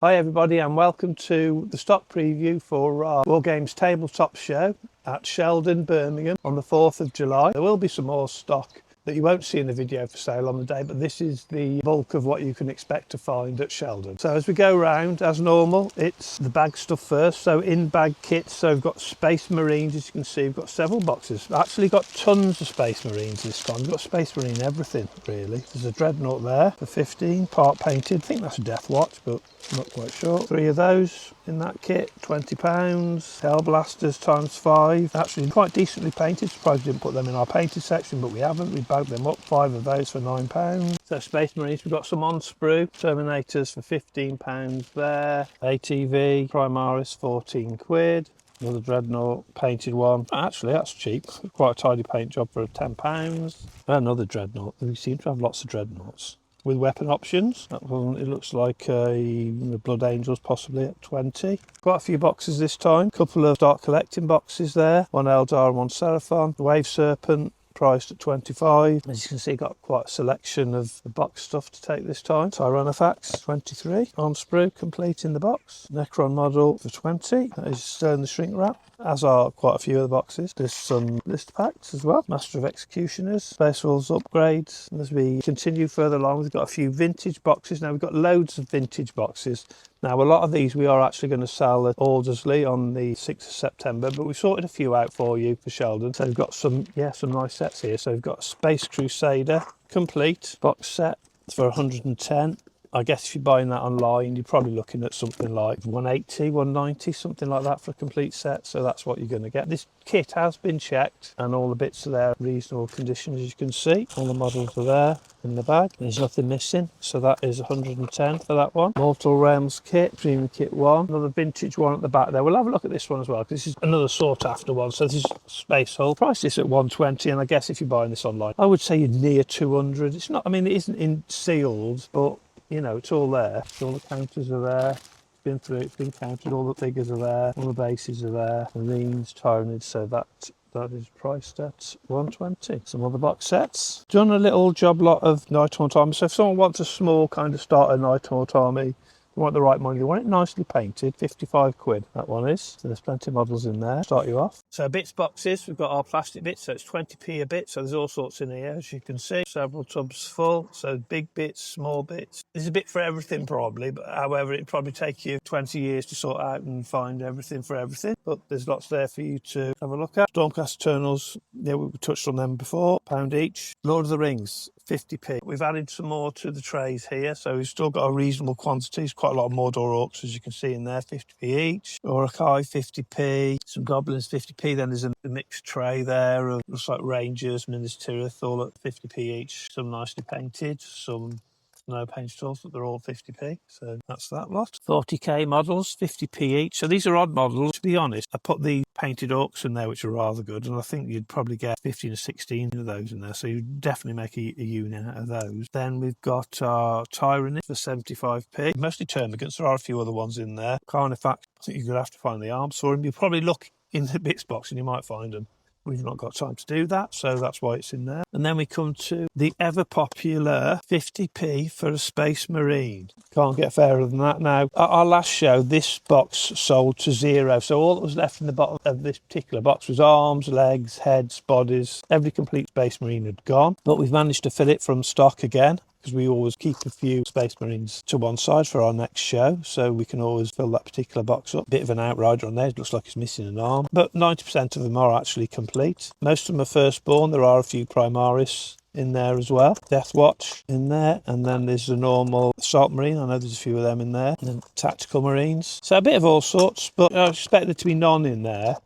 Hi everybody and welcome to the stock preview for our Wargames Tabletop Show at Sheldon, Birmingham on the 4th of July. There will be some more stock that you won't see in the video for sale on the day, but this is the bulk of what you can expect to find at Sheldon. So as we go round, as normal, it's the bag stuff first. So in bag kits, so we've got Space Marines, as you can see, we've got several boxes. We've actually got tons of Space Marines this time. We've got Space Marine everything, really. There's a Dreadnought there for 15, part painted. I think that's a Death Watch, but I'm not quite sure. 3 of those in that kit, £20. Hellblasters times 5, actually quite decently painted. Surprised we didn't put them in our painted section, but we haven't. We bagged them up, 5 of those for £9. So Space Marines, we've got some on Sprue, Terminators for £15 there, ATV, Primaris 14 quid. Another Dreadnought, painted one. Actually, that's cheap. Quite a tidy paint job for £10. Another Dreadnought. We seem to have lots of Dreadnoughts with weapon options. That one, it looks like a Blood Angels possibly at 20. Quite a few boxes this time. A couple of Start Collecting boxes there. One Eldar and one Seraphon. The Wave Serpent priced at 25. As you can see, got quite a selection of the box stuff to take this time. Tyrannofax 23 on Sprue, complete in the box. Necron model for 20. That is still in the shrink wrap, as are quite a few of the boxes. There's some list packs as well. Master of Executioners, Space Wolves upgrades. And as we continue further along, we've got a few vintage boxes. Now we've got loads of vintage boxes. Now a lot of these we are actually going to sell at Aldersley on the 6th of September, but we sorted a few out for you for Sheldon. So we've got some nice sets here. So we've got a Space Crusader complete box set for 110. I guess if you're buying that online, you're probably looking at something like 180, 190, something like that for a complete set. So that's what you're going to get. This kit has been checked and all the bits are there in reasonable condition, as you can see. All the models are there in the bag. There's nothing missing. So that is 110 for that one. Mortal Realms kit, Premium Kit 1. Another vintage one at the back there. We'll have a look at this one as well, because this is another sought after one. So this is Space Hull. Price this at 120, and I guess if you're buying this online, I would say you're near 200. It's not, I mean, it isn't in sealed, but you know, it's all there. All the counters are there. It's been through, it's been counted. All the figures are there. All the bases are there. Marines, Tyranids. So that is priced at 120. Some other box sets. Done a little job lot of Nighthaunt army. So if someone wants a small kind of starter Nighthaunt army, you want the right money, you want it nicely painted, 55 quid that one is. So there's plenty of models in there. Start you off. So bits boxes, we've got our plastic bits, so it's 20p a bit. So there's all sorts in here, as you can see. Several tubs full, so big bits, small bits. There's a bit for everything probably, but however, it'd probably take you 20 years to sort out and find everything for everything. But there's lots there for you to have a look at. Stormcast Eternals, yeah, we touched on them before, £1 each. Lord of the Rings, 50p. We've added some more to the trays here, so we've still got a reasonable quantity. There's quite a lot of Mordor Orcs, as you can see in there, 50p each. Orokai, 50p. Some Goblins, 50p. Then there's a mixed tray there of, looks like Rangers, Minas Tirith, all at 50p each. Some nicely painted, some no paint at all, but they're all 50p. So that's that lot. 40k models, 50p each. So these are odd models. To be honest, I put the painted orcs in there, which are rather good, and I think you'd probably get 15 or 16 of those in there. So you'd definitely make a unit out of those. Then we've got our Tyranids for 75p. Mostly Termagants. There are a few other ones in there. Carnifax, I think you're going to have to find the arms for them. You'll probably look in the bits box and you might find them. We've not got time to do that, so that's why it's in there. And then we come to the ever-popular 50p for a Space Marine. Can't get fairer than that now. At our last show, this box sold to zero, so all that was left in the bottom of this particular box was arms, legs, heads, bodies. Every complete Space Marine had gone, but we've managed to fill it from stock again, because we always keep a few Space Marines to one side for our next show, so we can always fill that particular box up. Bit of an outrider on there, it looks like it's missing an arm, but 90% of them are actually complete. Most of them are firstborn. There are a few Primaris in there as well. Death Watch in there, and then there's a normal Assault Marine. I know there's a few of them in there, and then Tactical Marines. So a bit of all sorts, but I expect there to be none in there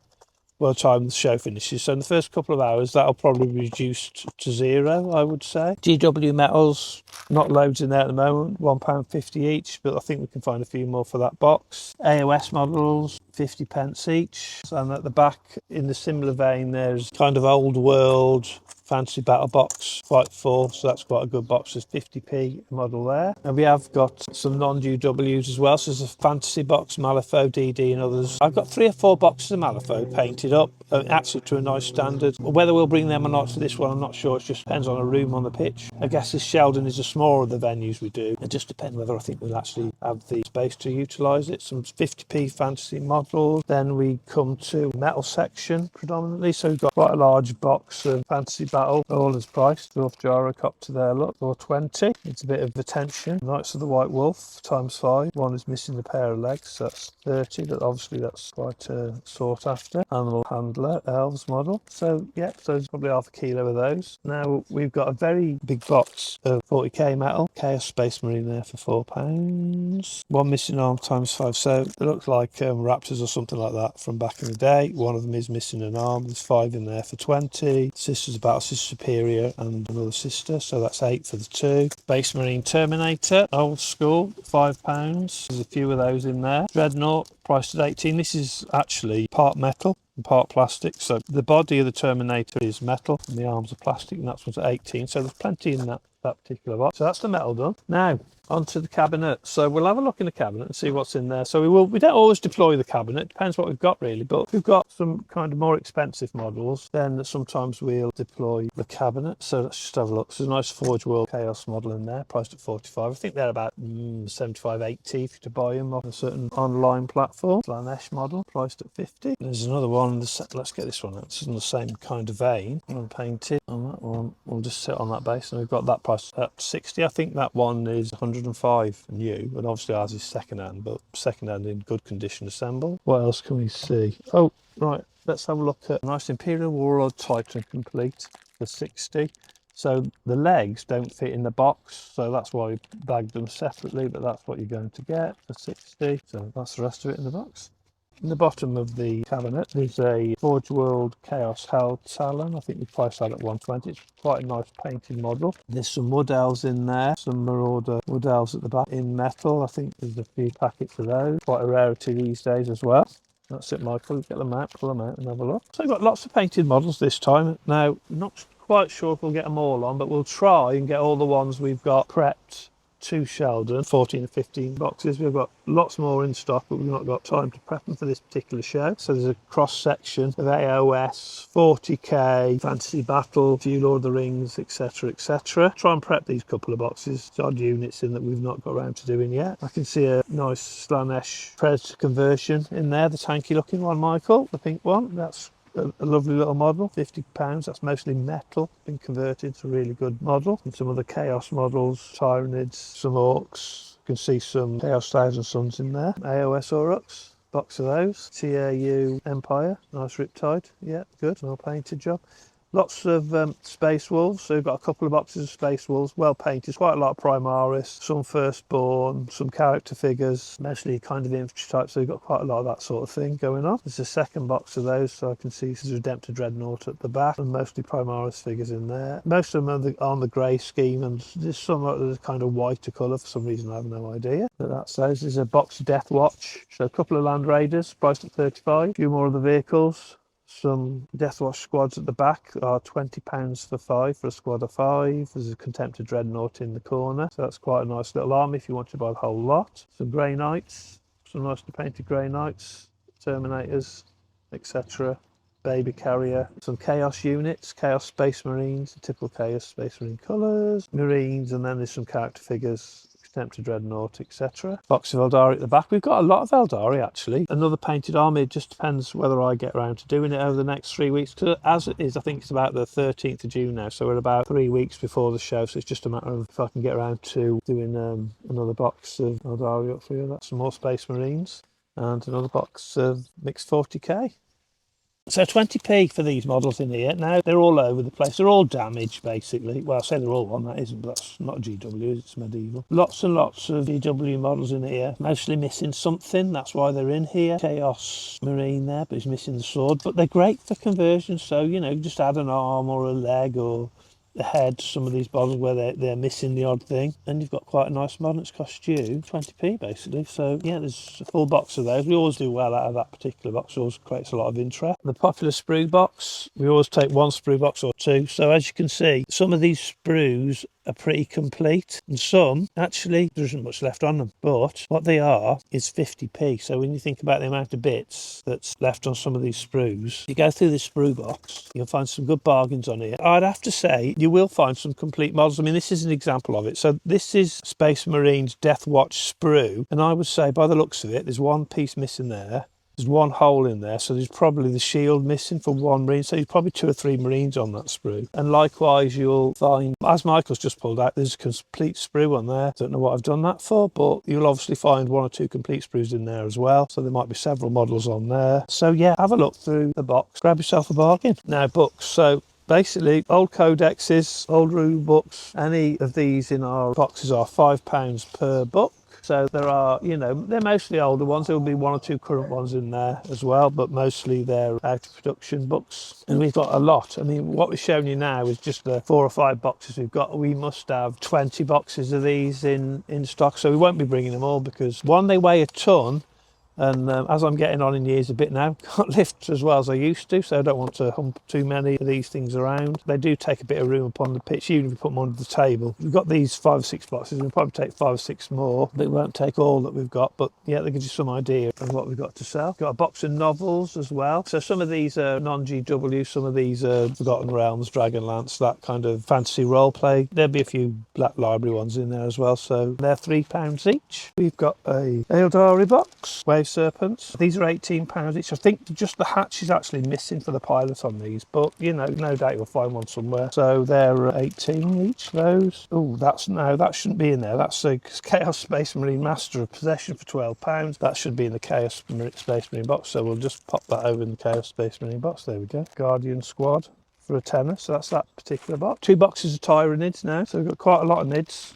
by the time the show finishes. So in the first couple of hours, that'll probably be reduced to zero, I would say. GW metals, not loads in there at the moment, £1.50 each, but I think we can find a few more for that box. AOS models, 50p each. And at the back, in the similar vein, there's kind of old world Fantasy Battle Box Fight 4, so that's quite a good box. There's 50p model there. And we have got some non-UWs as well, so there's a Fantasy Box, Malifaux, DD and others. I've got 3 or 4 boxes of Malifaux painted up, actually to a nice standard. Whether we'll bring them or not to this one, I'm not sure. It just depends on a room on the pitch. I guess this Sheldon is a smaller of the venues we do. It just depends whether I think we'll actually have the space to utilise it. Some 50p fantasy models. Then we come to metal section predominantly. So we've got quite a large box of Fantasy Battle, all as priced. Dwarf Gyrocopter there, look, for 20. It's a bit of attention. Knights of the White Wolf ×5. One is missing a pair of legs, so that's 30. But obviously that's quite sought after. Animal Handler, Elves model. So yeah, so there's probably half a kilo of those. Now we've got a very big box of 40k metal. Chaos Space Marine there for £4. One missing arm ×5. So it looks like Raptors or something like that from back in the day. One of them is missing an arm. There's 5 in there for 20. Sister's Battle Sister Superior and another sister, so that's 8 for the 2. Space Marine Terminator, old school, £5. There's a few of those in there. Dreadnought, priced at 18. This is actually part metal and part plastic, so the body of the Terminator is metal and the arms are plastic, and that's one's at 18. So there's plenty in that particular box. So that's the metal done. Now onto the cabinet. So we'll have a look in the cabinet and see what's in there. So we don't always deploy the cabinet, depends what we've got really, but if we've got some kind of more expensive models, then sometimes we'll deploy the cabinet. So let's just have a look. So there's a nice Forge World Chaos model in there, priced at 45. I think they're about 75, 80 if you to buy them off a certain online platform. Slanesh model, priced at 50. There's another one, let's get this one out. This is in the same kind of vein, unpainted. On that one, we'll just sit on that base, and we've got that price at 60. I think that one is 105 new, and obviously ours is second hand, but second hand in good condition assembled. What else can we see? Oh, right, let's have a look at a nice Imperial Warlord Titan complete for 60. So the legs don't fit in the box, so that's why we bagged them separately, but that's what you're going to get for 60. So that's the rest of it in the box. In the bottom of the cabinet, there's a Forge World Chaos Hell Talon. I think we priced that at 120. It's quite a nice painted model. There's some Wood Elves in there, some Marauder Wood Elves at the back in metal. I think there's a few packets of those. Quite a rarity these days as well. That's it, Michael. Get them out, pull them out and have a look. So we've got lots of painted models this time. Now, not quite sure if we'll get them all on, but we'll try and get all the ones we've got prepped to Sheldon, 14 or 15 boxes. We've got lots more in stock, but we've not got time to prep them for this particular show. So there's a cross section of AOS, 40k, Fantasy Battle, a few Lord of the Rings, etc, etc. Try and prep these couple of boxes. There's odd units in that we've not got around to doing yet. I can see a nice Slanesh Predator conversion in there, the tanky looking one, Michael, the pink one. That's a lovely little model, £50. That's mostly metal, been converted to a really good model. And some other Chaos models, Tyranids, some Orcs. You can see some Chaos Thousand Suns in there. AOS Aurochs, box of those. TAU Empire, nice Riptide, yeah, good, well painted job. Lots of Space Wolves, so we've got a couple of boxes of Space Wolves, well painted, quite a lot of Primaris, some Firstborn, some character figures, mostly kind of infantry type, so we've got quite a lot of that sort of thing going on. There's a second box of those, so I can see there's Redemptor Dreadnought at the back, and mostly Primaris figures in there. Most of them are on the grey scheme, and there's some that are kind of whiter colour, for some reason I have no idea. But that's those. There's a box of Death Watch, so a couple of Land Raiders, priced at 35, a few more of the vehicles. Some Deathwatch squads at the back are £20 for 5 for a squad of 5. There's a Contemptor Dreadnought in the corner, so that's quite a nice little army if you want to buy the whole lot. Some Grey Knights, some nicely painted Grey Knights, Terminators, etc. Baby Carrier, some Chaos units, Chaos Space Marines, typical Chaos Space Marine colours, Marines, and then there's some character figures, Tempter Dreadnought, etc. Box of Eldari at the back. We've got a lot of Eldari actually. Another painted army. It just depends whether I get around to doing it over the next 3 weeks. Because as it is, I think it's about the 13th of June now, so we're about 3 weeks before the show. So it's just a matter of if I can get around to doing another box of Eldari up for you. That's some more Space Marines and another box of mixed 40k. So 20p for these models in here. Now they're all over the place. They're all damaged basically. Well, I say they're all one, that isn't, but that's not a GW, it's medieval. Lots and lots of GW models in here, mostly missing something. That's why they're in here. Chaos Marine there, but he's missing the sword. But they're great for conversion. So, you know, just add an arm or a leg or the head to some of these bottles where they're missing the odd thing, and you've got quite a nice model. It's cost you 20p basically. So yeah, there's a full box of those. We always do well out of that particular box. It always creates a lot of interest. The popular sprue box, we always take one sprue box or two. So as you can see, some of these sprues are pretty complete, and some actually there isn't much left on them, but what they are is 50p. So when you think about the amount of bits that's left on some of these sprues, you go through this sprue box, you'll find some good bargains on here. I'd have to say you will find some complete models. I mean, this is an example of it. So this is Space Marine's Death Watch sprue, and I would say by the looks of it, there's one piece missing there. There's one hole in there, so there's probably the shield missing for one marine, so there's probably 2 or 3 marines on that sprue. And likewise, you'll find, as Michael's just pulled out, there's a complete sprue on there. Don't know what I've done that for, but you'll obviously find 1 or 2 complete sprues in there as well, so there might be several models on there. So yeah, have a look through the box, grab yourself a bargain. Now, books. So basically, old codexes, old rule books, any of these in our boxes are £5 per book. So there are, you know, they're mostly older ones. There will be 1 or 2 current ones in there as well, but mostly they're out of production books. And we've got a lot. I mean, what we're showing you now is just the 4 or 5 boxes we've got. We must have 20 boxes of these in stock. So we won't be bringing them all because, one, they weigh a ton. And as I'm getting on in years a bit now, can't lift as well as I used to, so I don't want to hump too many of these things around. They do take a bit of room upon the pitch, even if you put them under the table. We've got these 5 or 6 boxes, we'll probably take 5 or 6 more, but it won't take all that we've got. But yeah, that gives you some idea of what we've got to sell. Got a box of novels as well. So some of these are non-GW, some of these are Forgotten Realms, Dragonlance, that kind of fantasy role play. There'll be a few Black Library ones in there as well, so they're £3 each. We've got a Eldari box, Wave Serpents. These are £18 each. I think just the hatch is actually missing for the pilot on these, but you know, no doubt you'll find one somewhere. So they're 18 each, those. Oh, that shouldn't be in there. That's a Chaos Space Marine Master of Possession for £12. That should be in the Chaos Space Marine box, so we'll just pop that over in the Chaos Space Marine box. There we go. Guardian Squad for a tenner, so that's that particular box. 2 boxes of Tyranids now, so we've got quite a lot of nids.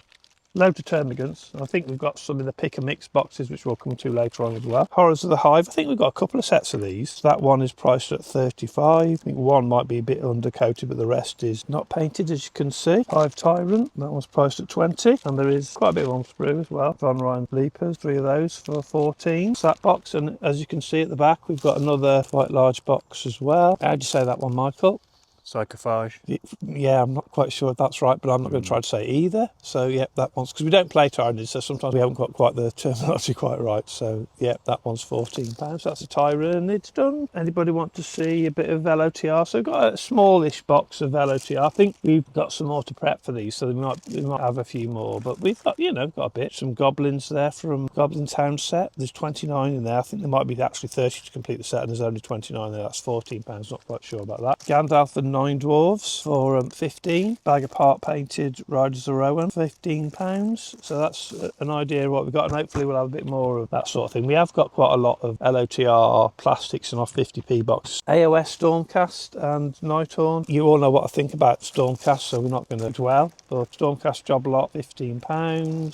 Loads of termagants. I think we've got some in the pick and mix boxes, which we'll come to later on as well. Horrors of the Hive. I think we've got a couple of sets of these. That one is priced at 35. I think one might be a bit undercoated, but the rest is not painted, as you can see. Hive Tyrant. That one's priced at 20. And there is quite a bit on sprue as well. Von Ryan Bleepers. 3 of those for 14. So that box, and as you can see at the back, we've got another quite large box as well. How'd you say that one, Michael? Sarcophage. Yeah, I'm not quite sure if that's right, but I'm not going to try to say either. So yeah, that one's, because we don't play Tyranids, so sometimes we haven't got quite the terminology quite right. So yeah, that one's £14. That's a Tyranid done. Anybody want to see a bit of LOTR? So we've got a smallish box of LOTR. I think we've got some more to prep for these, so we might have a few more. But we've got, you know, got a bit. Some goblins there from Goblin Town set. There's 29 in there. I think there might be actually 30 to complete the set, and there's only 29 there. That's £14. Not quite sure about that. Gandalf and 9 dwarves for 15. Bag of part painted Riders of Rowan, £15. So that's an idea of what we've got, and hopefully we'll have a bit more of that sort of thing. We have got quite a lot of LOTR plastics in our 50p box. AOS Stormcast and Nighthorn. You all know what I think about Stormcast, so we're not going to dwell. But Stormcast Job Lot, £15.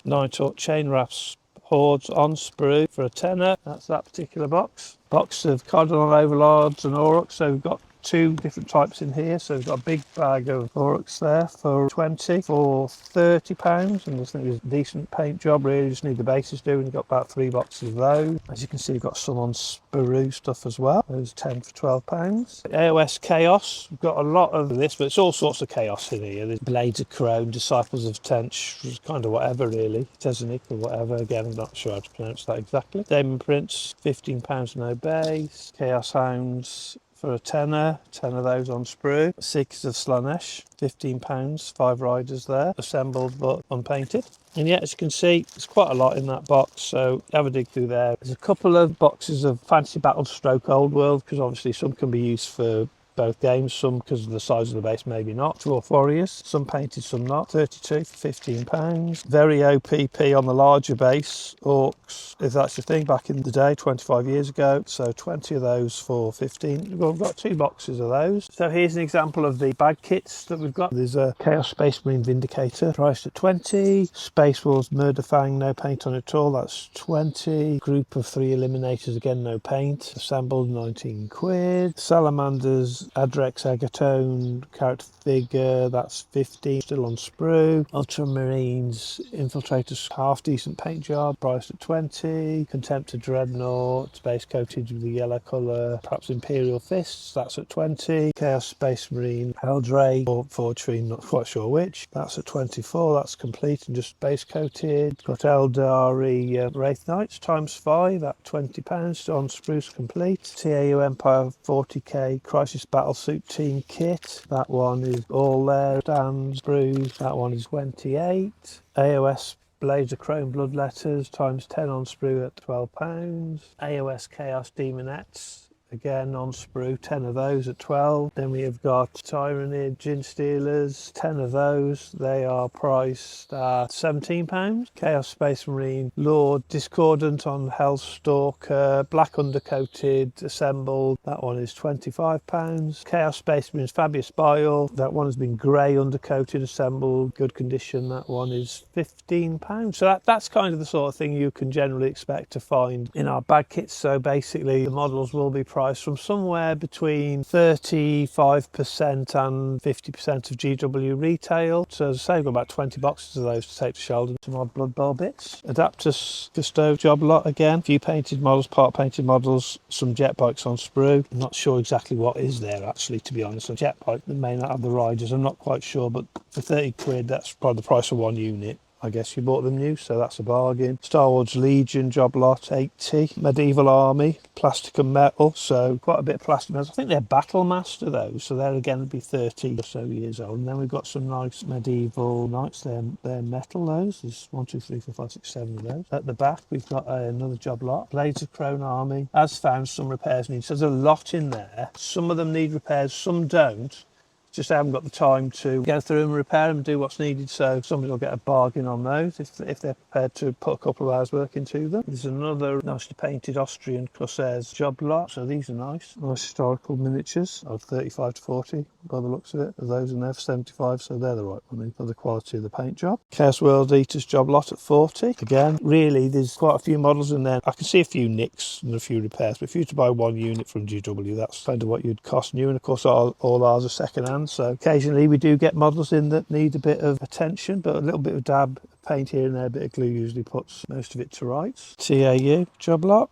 Nighthorn Chain Rafts Hordes on sprue for a tenner. That's that particular box. Box of Cardinal Overlords and Aurochs. So we've got 2 different types in here. So we've got a big bag of Aurochs there for 20, for £30, and I think there's a decent paint job, really just need the bases doing. You've got about 3 boxes of those. As you can see, we've got some on Sprue stuff as well. Those 10 for £12. AOS Chaos, we've got a lot of this, but it's all sorts of chaos in here. There's Blades of Crone, Disciples of Tench, kind of whatever really, Tezenic or whatever, again I'm not sure how to pronounce that exactly. Demon Prince, £15 no base. Chaos Hounds for a tenner, 10 of those on sprue. Seekers of Slanesh, £15, 5 riders there, assembled but unpainted. And yeah, as you can see, there's quite a lot in that box, so have a dig through there. There's a couple of boxes of Fantasy Battle Stroke Old World, because obviously some can be used for both games, some because of the size of the base, maybe not. Dwarf Warriors, some painted, some not. 32 for £15. Very OPP on the larger base, Orcs, if that's the thing, back in the day, 25 years ago. So 20 of those for 15. We've got 2 boxes of those. So here's an example of the bag kits that we've got. There's a Chaos Space Marine Vindicator, priced at 20. Space Wars Murderfang, no paint on it at all, that's 20. Group of 3 Eliminators, again no paint, assembled, 19 quid. Salamanders There's Adrex Egerton character figure, that's 15, still on Sprue. Ultramarines Infiltrators, half decent paint job, priced at 20. Contemptor Dreadnought, base coated with the yellow colour, perhaps Imperial Fists, that's at 20. Chaos Space Marine Aldridge, or Forgery, not quite sure which, that's at 24. That's complete and just base coated. Got Eldari Wraith Knights ×5 at £20 on Spruce complete. TAU Empire 40k Crisis Battlesuit Team Kit, that one is all there. Stands, Sprues, that one is 28. AOS Blades of Chrome Bloodletters ×10 on Sprue at £12. AOS Chaos Demonettes, again on Sprue, 10 of those at 12. Then we have got Tyrannid Gin Stealers, 10 of those. They are priced at £17. Chaos Space Marine Lord Discordant on Hellstalker, black undercoated, assembled. That one is £25. Chaos Space Marines Fabius Bile. That one has been grey undercoated, assembled, good condition. That one is £15. So that's kind of the sort of thing you can generally expect to find in our bag kits. So basically the models will be priced from somewhere between 35% and 50% of GW retail. So as I say, I've got about 20 boxes of those to take to Sheldon. Some odd Blood Bowl bits. Adaptus Gusto job lot again. A few painted models, part painted models, some jet bikes on Sprue. I'm not sure exactly what is there actually, to be honest. A jet bike that may not have the riders, I'm not quite sure, but for 30 quid, that's probably the price of one unit. I guess you bought them new, so that's a bargain. Star Wars Legion job lot, 80. Medieval Army, plastic and metal, so quite a bit of plastic metals. I think they're Battle Master those, so they're again be 30 or so years old. And then we've got some nice medieval knights, they're metal, those. There's 1, 2, 3, 4, 5, 6, 7 of those. At the back, we've got another job lot. Blades of Crone Army, as found, some repairs needed. So there's a lot in there. Some of them need repairs, some don't. Just haven't got the time to go through and repair them and do what's needed, so somebody will get a bargain on those if they're prepared to put a couple of hours work into them. There's another nicely painted Austrian Corsairs job lot, so these are nice historical miniatures of 35 to 40 by the looks of it. Of those in there for 75, so they're the right money for the quality of the paint job. Chaos World Eaters job lot at 40. Again, really there's quite a few models in there. I can see a few nicks and a few repairs, but if you were to buy one unit from GW, that's kind of what you'd cost new, and of course all ours are second hand. So occasionally we do get models in that need a bit of attention, but a little bit of dab paint here and there, a bit of glue usually puts most of it to rights. TAU job lot.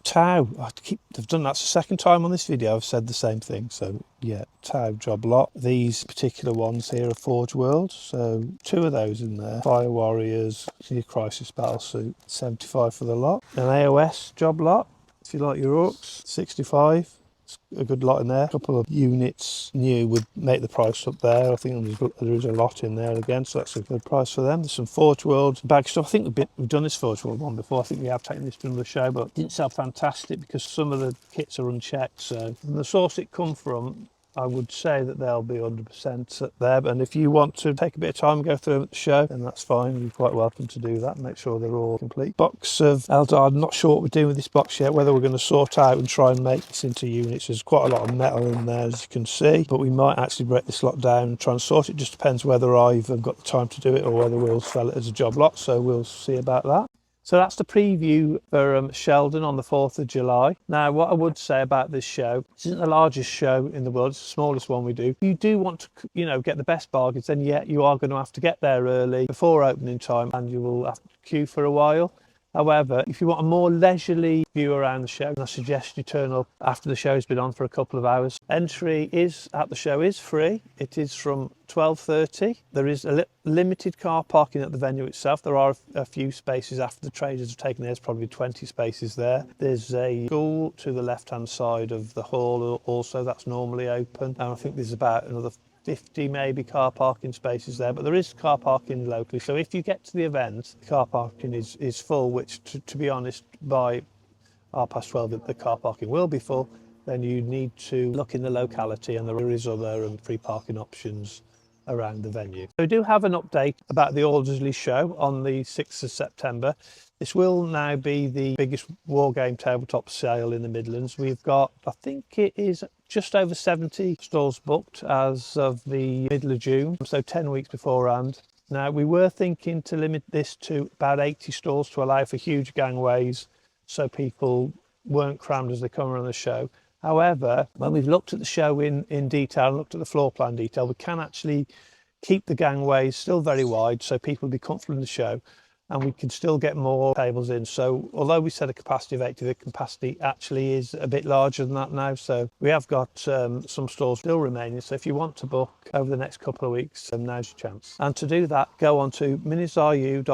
Tau, I've done that the second time on this video, I've said the same thing. So yeah, Tau job lot. These particular ones here are Forge World, so 2 of those in there. Fire Warriors, Crisis Battlesuit, 75 for the lot. An AOS job lot, if you like your orcs, 65. A good lot in there. A couple of units new would make the price up there. I think there is a lot in there again, so that's a good price for them. There's some Forge World bag stuff. I think we've done this Forge World one before. I think we have taken this to another show, but it didn't sell fantastic because some of the kits are unchecked. So from the source it come from, I would say that they'll be 100% there, and if you want to take a bit of time and go through them at the show, then that's fine. You're quite welcome to do that. Make sure they're all complete. Box of Eldar. I'm not sure what we're doing with this box yet, whether we're going to sort out and try and make this into units. There's quite a lot of metal in there, as you can see, but we might actually break this lot down and try and sort it. Just depends whether I've got the time to do it or whether we'll sell it as a job lot, so we'll see about that. So that's the preview for Sheldon on the 4th of July. Now, what I would say about this show, this isn't the largest show in the world, it's the smallest one we do. If you do want to, get the best bargains, then yeah, you are going to have to get there early before opening time, and you will have to queue for a while. However, if you want a more leisurely view around the show, I suggest you turn up after the show's been on for a couple of hours. Entry at the show is free. It is from 12:30. There is a limited car parking at the venue itself. There are a few spaces after the traders have taken theirs, probably 20 spaces there. There's a school to the left-hand side of the hall also, that's normally open. And I think there's about another 50 maybe car parking spaces there, but there is car parking locally. So if you get to the event, the car parking is full, which to be honest, by 12:30 the car parking will be full. Then you need to look in the locality, and there is other free parking options around the venue. So we do have an update about the Aldersley show on the 6th of September. This will now be the biggest Wargame tabletop sale in the Midlands. We've got, I think it is just over 70 stalls booked as of the middle of June, so 10 weeks beforehand. Now, we were thinking to limit this to about 80 stalls to allow for huge gangways so people weren't crammed as they come around the show. However, when we've looked at the show in detail and looked at the floor plan detail, we can actually keep the gangways still very wide so people will be comfortable in the show, and we can still get more tables in. So although we said a capacity of 80, the capacity actually is a bit larger than that now. So we have got some stalls still remaining. So if you want to book over the next couple of weeks, now's your chance. And to do that, go on to minisru.co.uk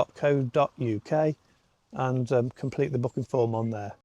and complete the booking form on there.